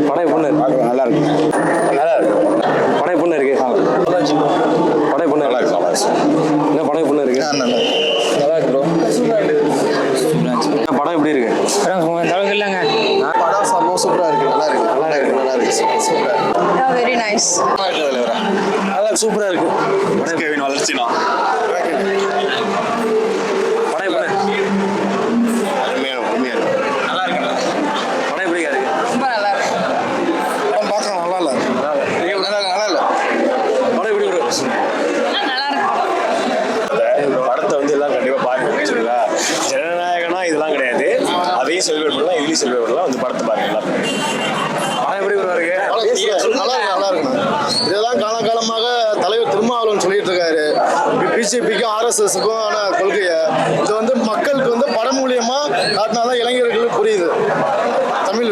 படம் எப்படி இருக்கு? நல்லா இருக்கு. நல்லா இருக்கு. படம் எப்படி இருக்கு? படம் எப்படி நல்லா இருக்கு. என்ன படம் எப்படி இருக்கு? நல்லா இருக்கு ப்ரோ. படம் எப்படி இருக்கு? அளவுக்கு இல்லைங்க. படம் சூப்பரா இருக்கு. நல்லா இருக்கு. நல்லா இருக்கு. நல்லா இருக்கு. சூப்பரா இருக்கு. Very nice. நல்லா சூப்பரா இருக்கு. கேவின் வளர்ச்சினா படம் எப்படி அருமையா இருக்கு. நல்லா இருக்கு. படம் எப்படி இருக்கு? ரொம்ப நல்லா இருக்கு. படம் பார்க்கலாம். நல்லா இல்ல. நல்லா இல்ல. படம் எப்படி இருக்கு? நல்லா இருக்கு. படத்தை வந்து எல்லாம் கண்டிப்பாக பாருங்க. சரிங்களா? ஜனநாயகனா இதெல்லாம் கிடையாது. அதையும் செலிப்ரேட் பண்ணலாம், இதுலையும் செலிப்ரேட் பண்ணலாம். வந்து படத்தை பாருங்க எல்லாரும். படம் எப்படி இருக்கு? நல்லா இருக்கு. இதெல்லாம் காலகாலமாக தலைவர் திருமாவளவன் சொல்லிட்டு இருக்காரு. பிஜேபிக்கும் ஆர்எஸ்எஸ்க்கும் ஆன கொள்கையை இது வந்து மக்களுக்கு வந்து படம் மூலியமா காட்டினாதான் இளைஞர்களுக்கு புரியுது. தமிழ்